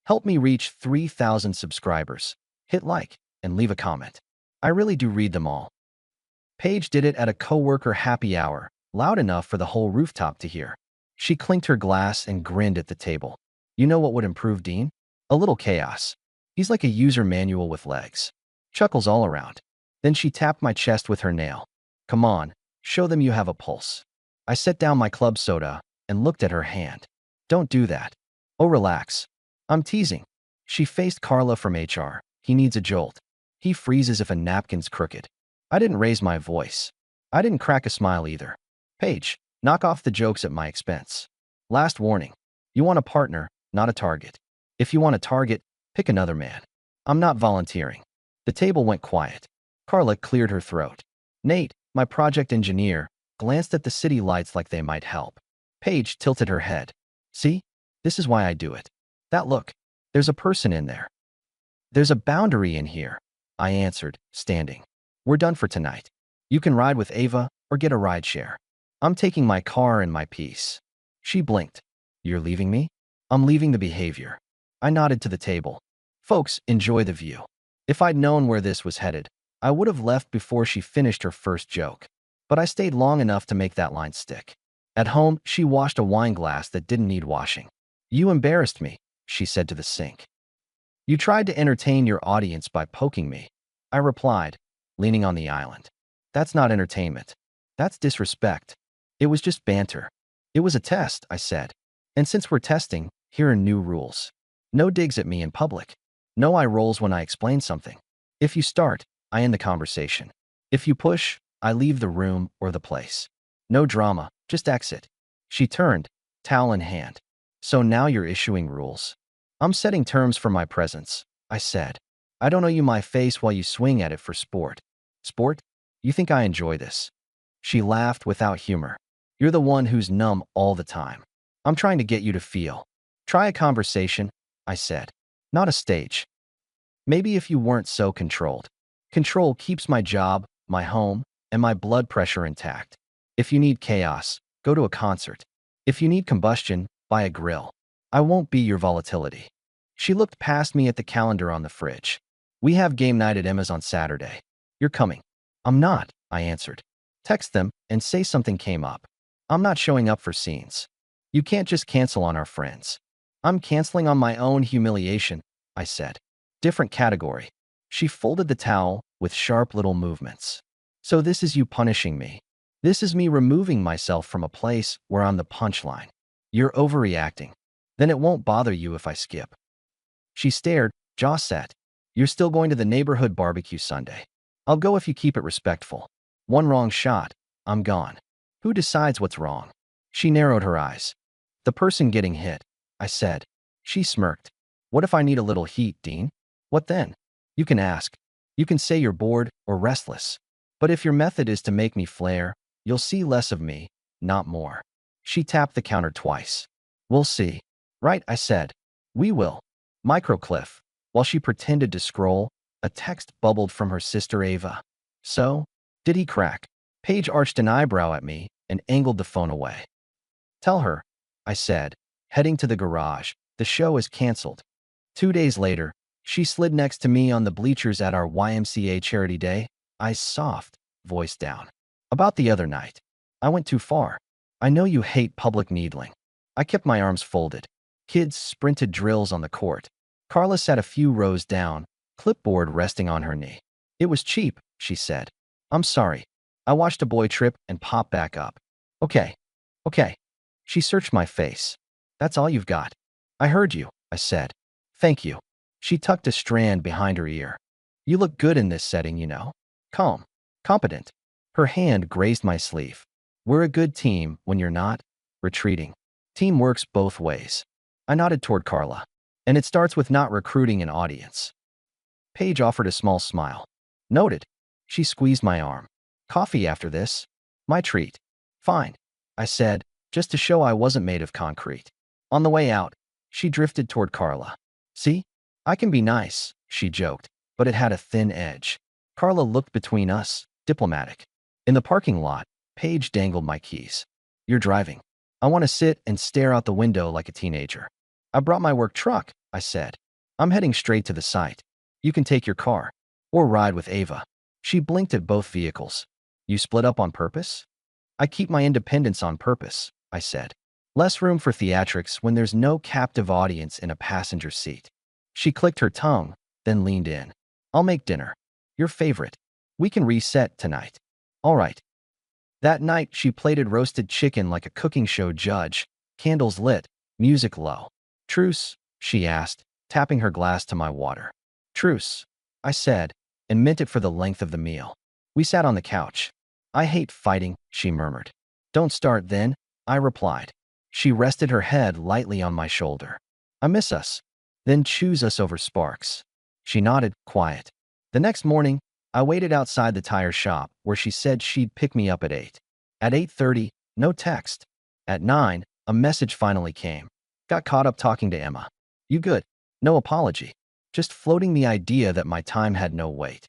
Help me reach 3,000 subscribers. Hit like and leave a comment. I really do read them all. Paige did it at a coworker happy hour, loud enough for the whole rooftop to hear. She clinked her glass and grinned at the table. You know what would improve Dean? A little chaos. He's like a user manual with legs. Chuckles all around. Then she tapped my chest with her nail. Come on, show them you have a pulse. I set down my club soda and looked at her hand. Don't do that. Oh, relax. I'm teasing. She faced Carla from HR. He needs a jolt. He freezes if a napkin's crooked. I didn't raise my voice. I didn't crack a smile either. Paige, knock off the jokes at my expense. Last warning. You want a partner, not a target. If you want a target, pick another man. I'm not volunteering. The table went quiet. Carla cleared her throat. Nate, my project engineer, glanced at the city lights like they might help. Paige tilted her head. See? This is why I do it. That look. There's a person in there. There's a boundary in here, I answered, standing. We're done for tonight. You can ride with Ava or get a rideshare. I'm taking my car and my piece. She blinked. You're leaving me? I'm leaving the behavior. I nodded to the table. Folks, enjoy the view. If I'd known where this was headed, I would have left before she finished her first joke. But I stayed long enough to make that line stick. At home, she washed a wine glass that didn't need washing. You embarrassed me, she said to the sink. You tried to entertain your audience by poking me, I replied, leaning on the island. That's not entertainment. That's disrespect. It was just banter. It was a test, I said. And since we're testing, here are new rules. No digs at me in public. No eye rolls when I explain something. If you start, I end the conversation. If you push, I leave the room or the place. No drama, just exit. She turned, towel in hand. So now you're issuing rules. I'm setting terms for my presence, I said. I don't owe you my face while you swing at it for sport. Sport? You think I enjoy this? She laughed without humor. You're the one who's numb all the time. I'm trying to get you to feel. Try a conversation, I said. Not a stage. Maybe if you weren't so controlled. Control keeps my job, my home, and my blood pressure intact. If you need chaos, go to a concert. If you need combustion, buy a grill. I won't be your volatility. She looked past me at the calendar on the fridge. We have game night at Emma's on Saturday. You're coming. I'm not, I answered. Text them and say something came up. I'm not showing up for scenes. You can't just cancel on our friends. I'm canceling on my own humiliation, I said. Different category. She folded the towel with sharp little movements. So this is you punishing me. This is me removing myself from a place where I'm the punchline. You're overreacting. Then it won't bother you if I skip. She stared, jaw set. You're still going to the neighborhood barbecue Sunday. I'll go if you keep it respectful. One wrong shot, I'm gone. Who decides what's wrong? She narrowed her eyes. The person getting hit, I said. She smirked. What if I need a little heat, Dean? What then? You can ask. You can say you're bored or restless. But if your method is to make me flare, you'll see less of me, not more. She tapped the counter twice. We'll see. Right, I said. We will. Microcliff. While she pretended to scroll, a text bubbled from her sister Ava. So? Did he crack? Paige arched an eyebrow at me and angled the phone away. Tell her, I said, heading to the garage. The show is canceled. 2 days later, she slid next to me on the bleachers at our YMCA charity day, eyes soft, voice down. About the other night. I went too far. I know you hate public needling. I kept my arms folded. Kids sprinted drills on the court. Carla sat a few rows down, clipboard resting on her knee. It was cheap, she said. I'm sorry. I watched a boy trip and pop back up. Okay. She searched my face. That's all you've got. I heard you, I said. Thank you. She tucked a strand behind her ear. You look good in this setting, you know. Calm. Competent. Her hand grazed my sleeve. We're a good team when you're not. Retreating. Team works both ways. I nodded toward Carla. And it starts with not recruiting an audience. Paige offered a small smile. Noted. She squeezed my arm. Coffee after this? My treat. Fine, I said, just to show I wasn't made of concrete. On the way out, she drifted toward Carla. See? I can be nice, she joked, but it had a thin edge. Carla looked between us, diplomatic. In the parking lot, Paige dangled my keys. You're driving. I want to sit and stare out the window like a teenager. I brought my work truck, I said. I'm heading straight to the site. You can take your car. Or ride with Ava. She blinked at both vehicles. You split up on purpose? I keep my independence on purpose, I said. Less room for theatrics when there's no captive audience in a passenger seat. She clicked her tongue, then leaned in. I'll make dinner. Your favorite. We can reset tonight. All right. That night, she plated roasted chicken like a cooking show judge, candles lit, music low. Truce? She asked, tapping her glass to my water. Truce, I said, and meant it for the length of the meal. We sat on the couch. I hate fighting, she murmured. Don't start then, I replied. She rested her head lightly on my shoulder. I miss us. Then choose us over sparks. She nodded, quiet. The next morning, I waited outside the tire shop where she said she'd pick me up at 8. At 8:30, no text. At 9, a message finally came. Got caught up talking to Emma. You good? No apology. Just floating the idea that my time had no weight.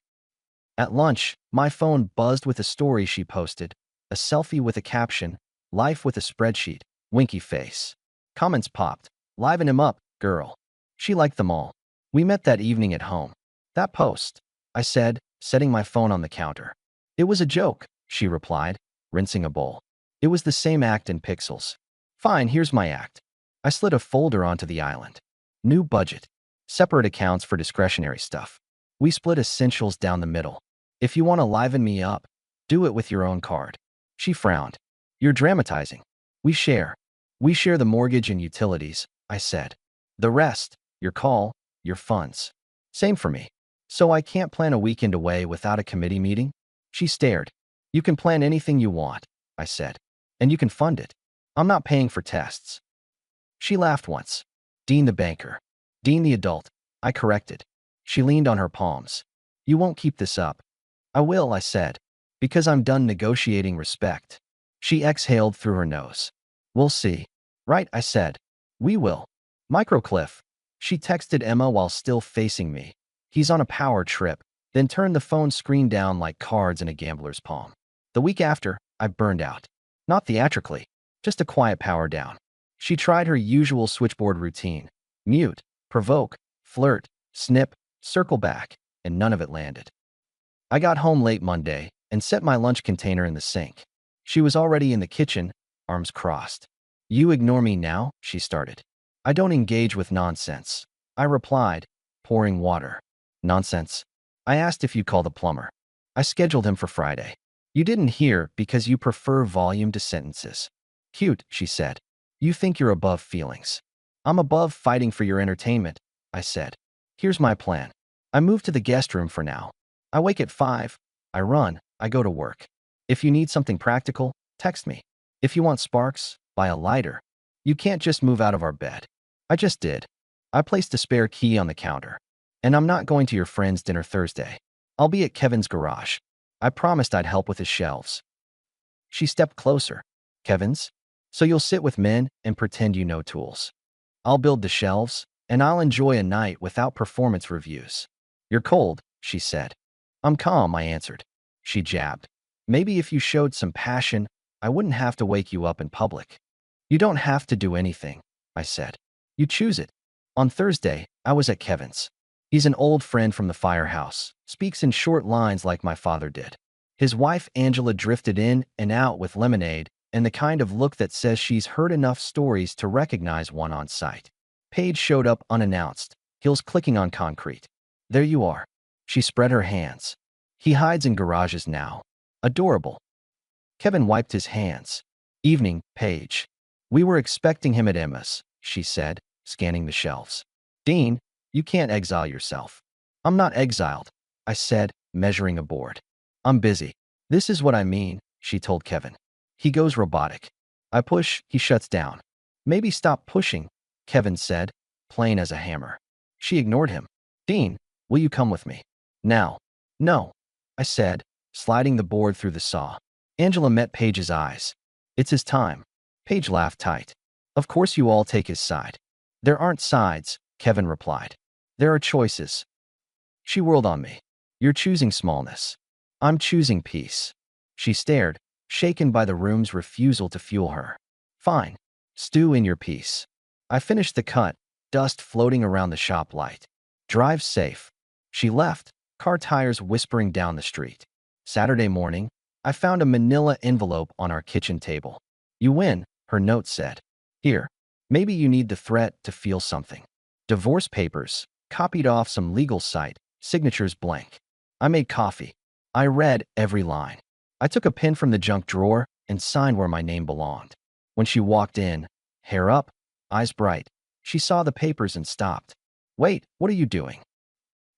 At lunch, my phone buzzed with a story she posted, a selfie with a caption, life with a spreadsheet, winky face. Comments popped. Liven him up, girl. She liked them all. We met that evening at home. That post, I said, setting my phone on the counter. It was a joke, she replied, rinsing a bowl. It was the same act in pixels. Fine, here's my act. I slid a folder onto the island. New budget. Separate accounts for discretionary stuff. We split essentials down the middle. If you want to liven me up, do it with your own card. She frowned. You're dramatizing. We share. We share the mortgage and utilities, I said. The rest, your call, your funds. Same for me. So I can't plan a weekend away without a committee meeting? She stared. You can plan anything you want, I said. And you can fund it. I'm not paying for tests. She laughed once. Dean the banker. Dean the adult, I corrected. She leaned on her palms. You won't keep this up. I will, I said, because I'm done negotiating respect. She exhaled through her nose. We'll see. Right, I said. We will. Microcliff. She texted Emma while still facing me. He's on a power trip, then turned the phone screen down like cards in a gambler's palm. The week after, I burned out. Not theatrically, just a quiet power down. She tried her usual switchboard routine. Mute, provoke, flirt, snip, circle back, and none of it landed. I got home late Monday and set my lunch container in the sink. She was already in the kitchen, arms crossed. You ignore me now, she started. I don't engage with nonsense, I replied, pouring water. Nonsense? I asked if you'd call the plumber. I scheduled him for Friday. You didn't hear because you prefer volume to sentences. Cute, she said. You think you're above feelings. I'm above fighting for your entertainment, I said. Here's my plan. I move to the guest room for now. I wake at 5. I run. I go to work. If you need something practical, text me. If you want sparks, buy a lighter. You can't just move out of our bed. I just did. I placed a spare key on the counter. And I'm not going to your friend's dinner Thursday. I'll be at Kevin's garage. I promised I'd help with his shelves. She stepped closer. Kevin's? So you'll sit with men and pretend you know tools. I'll build the shelves, and I'll enjoy a night without performance reviews. You're cold, she said. I'm calm, I answered. She jabbed. Maybe if you showed some passion, I wouldn't have to wake you up in public. You don't have to do anything, I said. You choose it. On Thursday, I was at Kevin's. He's an old friend from the firehouse, speaks in short lines like my father did. His wife Angela drifted in and out with lemonade and the kind of look that says she's heard enough stories to recognize one on sight. Paige showed up unannounced, heels clicking on concrete. There you are. She spread her hands. He hides in garages now. Adorable. Kevin wiped his hands. Evening, Paige. We were expecting him at Emma's, she said, scanning the shelves. Dean, you can't exile yourself. I'm not exiled, I said, measuring a board. I'm busy. This is what I mean, she told Kevin. He goes robotic. I push, he shuts down. Maybe stop pushing, Kevin said, plain as a hammer. She ignored him. Dean, will you come with me? Now. No, I said, sliding the board through the saw. Angela met Paige's eyes. It's his time. Paige laughed tight. Of course you all take his side. There aren't sides, Kevin replied. There are choices. She whirled on me. You're choosing smallness. I'm choosing peace. She stared, shaken by the room's refusal to fuel her. Fine. Stew in your peace. I finished the cut, dust floating around the shop light. Drive safe. She left, car tires whispering down the street. Saturday morning, I found a manila envelope on our kitchen table. You win, her note said. Here, maybe you need the threat to feel something. Divorce papers, copied off some legal site, signatures blank. I made coffee. I read every line. I took a pen from the junk drawer and signed where my name belonged. When she walked in, hair up, eyes bright, she saw the papers and stopped. Wait, what are you doing?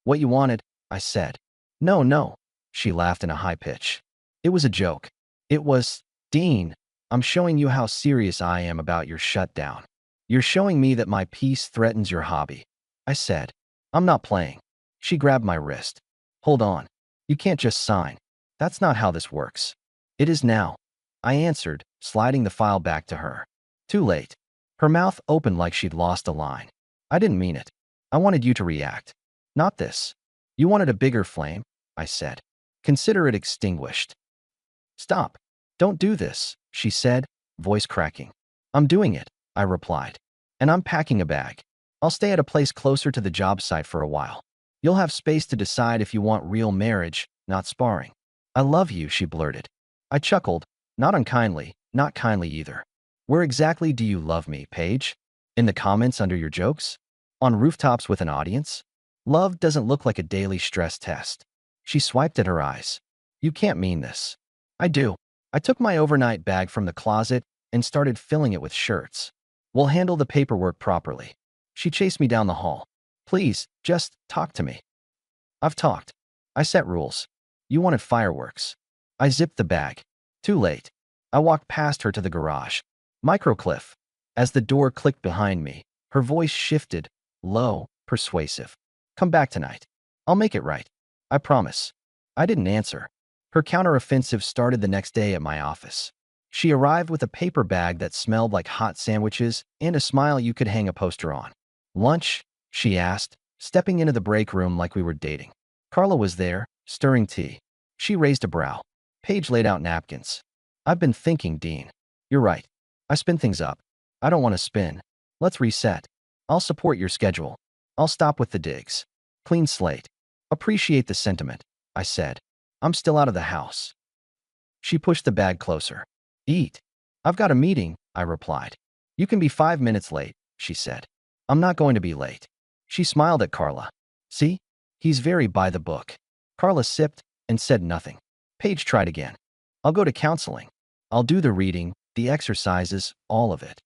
What you wanted, I said. No, no, she laughed in a high pitch. It was a joke. It was, Dean, I'm showing you how serious I am about your shutdown. You're showing me that my peace threatens your hobby. I said. I'm not playing. She grabbed my wrist. Hold on. You can't just sign. That's not how this works. It is now. I answered, sliding the file back to her. Too late. Her mouth opened like she'd lost a line. I didn't mean it. I wanted you to react. Not this. You wanted a bigger flame, I said. Consider it extinguished. Stop. Don't do this, she said, voice cracking. I'm doing it, I replied. And I'm packing a bag. I'll stay at a place closer to the job site for a while. You'll have space to decide if you want real marriage, not sparring. I love you, she blurted. I chuckled, not unkindly, not kindly either. Where exactly do you love me, Paige? In the comments under your jokes? On rooftops with an audience? Love doesn't look like a daily stress test. She swiped at her eyes. You can't mean this. I do. I took my overnight bag from the closet and started filling it with shirts. We'll handle the paperwork properly. She chased me down the hall. Please, just talk to me. I've talked. I set rules. You wanted fireworks. I zipped the bag. Too late. I walked past her to the garage. Microcliff. As the door clicked behind me, her voice shifted, low, persuasive. Come back tonight. I'll make it right. I promise. I didn't answer. Her counteroffensive started the next day at my office. She arrived with a paper bag that smelled like hot sandwiches and a smile you could hang a poster on. Lunch? She asked, stepping into the break room like we were dating. Carla was there, stirring tea. She raised a brow. Paige laid out napkins. I've been thinking, Dean. You're right. I spin things up. I don't want to spin. Let's reset. I'll support your schedule. I'll stop with the digs. Clean slate. Appreciate the sentiment, I said. I'm still out of the house. She pushed the bag closer. Eat. I've got a meeting, I replied. You can be 5 minutes late, she said. I'm not going to be late. She smiled at Carla. See? He's very by the book. Carla sipped and said nothing. Paige tried again. I'll go to counseling. I'll do the reading, the exercises, all of it.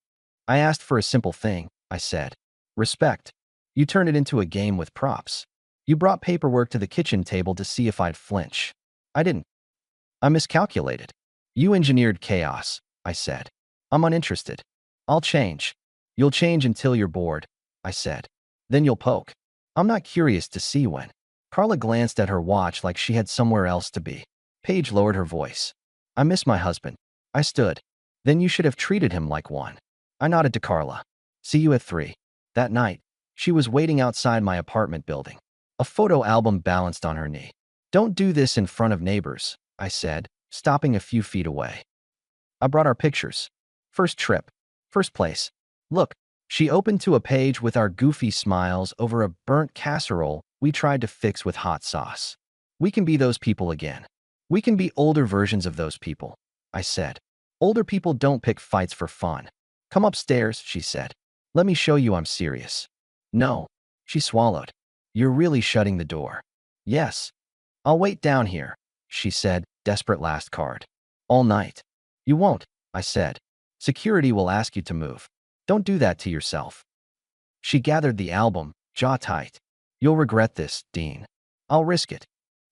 I asked for a simple thing, I said. Respect. You turned it into a game with props. You brought paperwork to the kitchen table to see if I'd flinch. I didn't. I miscalculated. You engineered chaos, I said. I'm uninterested. I'll change. You'll change until you're bored, I said. Then you'll poke. I'm not curious to see when. Carla glanced at her watch like she had somewhere else to be. Paige lowered her voice. I miss my husband. I stood. Then you should have treated him like one. I nodded to Carla. See you at 3. That night, she was waiting outside my apartment building. A photo album balanced on her knee. Don't do this in front of neighbors, I said, stopping a few feet away. I brought our pictures. First trip. First place. Look, she opened to a page with our goofy smiles over a burnt casserole we tried to fix with hot sauce. We can be those people again. We can be older versions of those people, I said. Older people don't pick fights for fun. Come upstairs, she said. Let me show you I'm serious. No, she swallowed. You're really shutting the door. Yes. I'll wait down here, she said, desperate last card. All night. You won't, I said. Security will ask you to move. Don't do that to yourself. She gathered the album, jaw tight. You'll regret this, Dean. I'll risk it.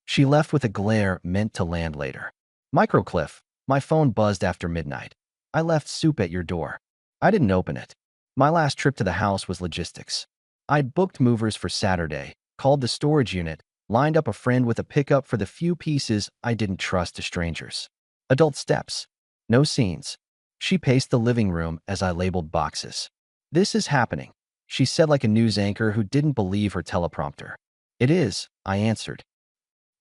She left with a glare meant to land later. Microcliff, my phone buzzed after midnight. I left soup at your door. I didn't open it. My last trip to the house was logistics. I'd booked movers for Saturday, called the storage unit, lined up a friend with a pickup for the few pieces I didn't trust to strangers. Adult steps. No scenes. She paced the living room as I labeled boxes. This is happening, she said like a news anchor who didn't believe her teleprompter. It is, I answered.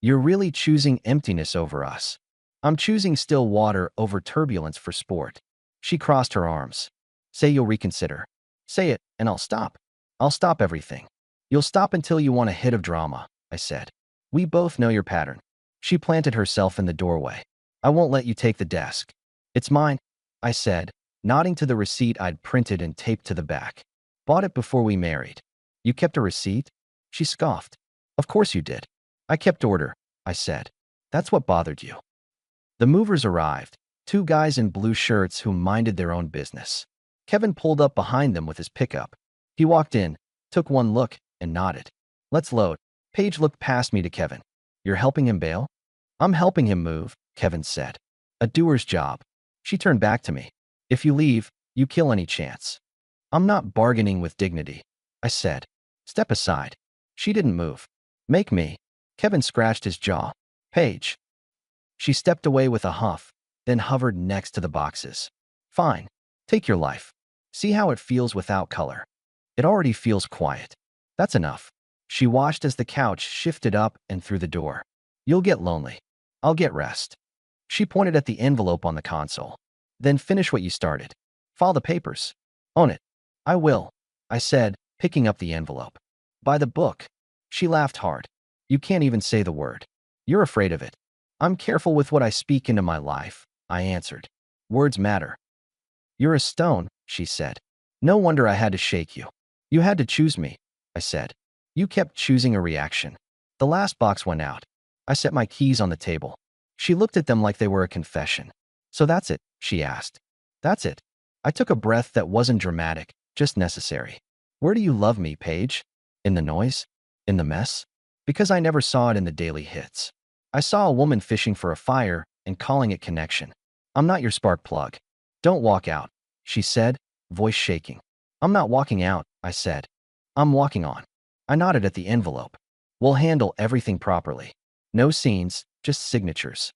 You're really choosing emptiness over us. I'm choosing still water over turbulence for sport. She crossed her arms. Say you'll reconsider. Say it, and I'll stop. I'll stop everything. You'll stop until you want a hit of drama, I said. We both know your pattern. She planted herself in the doorway. I won't let you take the desk. It's mine, I said, nodding to the receipt I'd printed and taped to the back. Bought it before we married. You kept a receipt? She scoffed. Of course you did. I kept order, I said. That's what bothered you. The movers arrived, two guys in blue shirts who minded their own business. Kevin pulled up behind them with his pickup. He walked in, took one look, and nodded. Let's load. Paige looked past me to Kevin. You're helping him bail? I'm helping him move, Kevin said. A doer's job. She turned back to me. If you leave, you kill any chance. I'm not bargaining with dignity, I said. Step aside. She didn't move. Make me. Kevin scratched his jaw. Paige. She stepped away with a huff, then hovered next to the boxes. Fine. Take your life. See how it feels without color. It already feels quiet. That's enough. She watched as the couch shifted up and through the door. You'll get lonely. I'll get rest. She pointed at the envelope on the console. Then finish what you started. File the papers. Own it. I will, I said, picking up the envelope. By the book. She laughed hard. You can't even say the word. You're afraid of it. I'm careful with what I speak into my life, I answered. Words matter. You're a stone, she said. No wonder I had to shake you. You had to choose me, I said. You kept choosing a reaction. The last box went out. I set my keys on the table. She looked at them like they were a confession. So that's it, she asked. That's it. I took a breath that wasn't dramatic, just necessary. Where do you love me, Paige? In the noise? In the mess? Because I never saw it in the daily hits. I saw a woman fishing for a fire and calling it connection. I'm not your spark plug. Don't walk out, she said, voice shaking. I'm not walking out, I said. I'm walking on. I nodded at the envelope. We'll handle everything properly. No scenes, just signatures.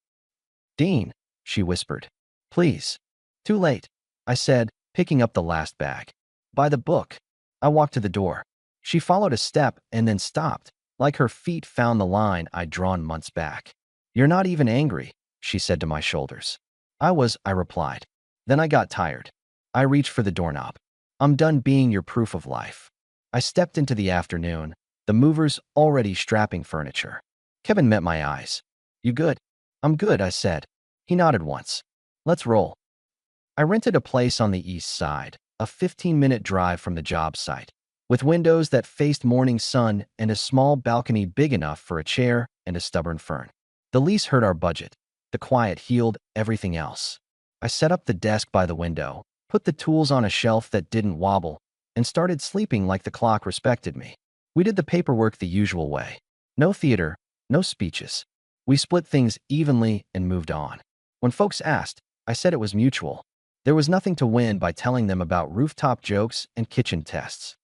Dean, she whispered. Please. Too late, I said, picking up the last bag. By the book. I walked to the door. She followed a step and then stopped, like her feet found the line I'd drawn months back. You're not even angry, she said to my shoulders. I replied. Then I got tired. I reached for the doorknob. I'm done being your proof of life. I stepped into the afternoon, the movers already strapping furniture. Kevin met my eyes. You good? I'm good, I said. He nodded once. Let's roll. I rented a place on the east side, a 15-minute drive from the job site, with windows that faced morning sun and a small balcony big enough for a chair and a stubborn fern. The lease hurt our budget. The quiet healed everything else. I set up the desk by the window, put the tools on a shelf that didn't wobble, and started sleeping like the clock respected me. We did the paperwork the usual way. No theater, no speeches. We split things evenly and moved on. When folks asked, I said it was mutual. There was nothing to win by telling them about rooftop jokes and kitchen tests.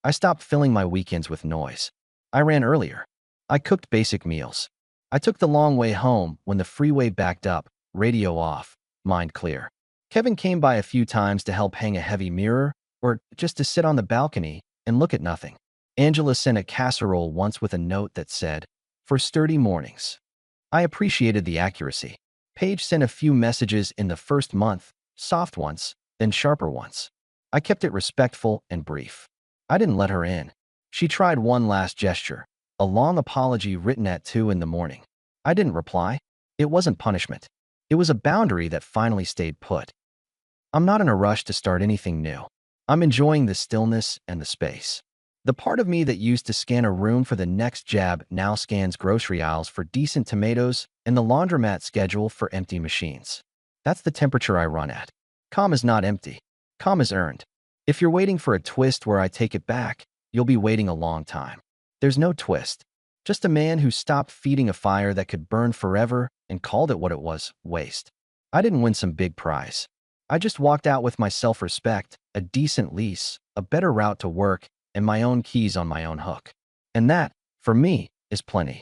I stopped filling my weekends with noise. I ran earlier. I cooked basic meals. I took the long way home when the freeway backed up, radio off, mind clear. Kevin came by a few times to help hang a heavy mirror or just to sit on the balcony and look at nothing. Angela sent a casserole once with a note that said, "For sturdy mornings." I appreciated the accuracy. Paige sent a few messages in the first month, soft ones, then sharper ones. I kept it respectful and brief. I didn't let her in. She tried one last gesture, a long apology written at 2 in the morning. I didn't reply. It wasn't punishment. It was a boundary that finally stayed put. I'm not in a rush to start anything new. I'm enjoying the stillness and the space. The part of me that used to scan a room for the next jab now scans grocery aisles for decent tomatoes and the laundromat schedule for empty machines. That's the temperature I run at. Calm is not empty. Calm is earned. If you're waiting for a twist where I take it back, you'll be waiting a long time. There's no twist. Just a man who stopped feeding a fire that could burn forever and called it what it was, waste. I didn't win some big prize. I just walked out with my self-respect, a decent lease, a better route to work, and my own keys on my own hook. And that, for me, is plenty.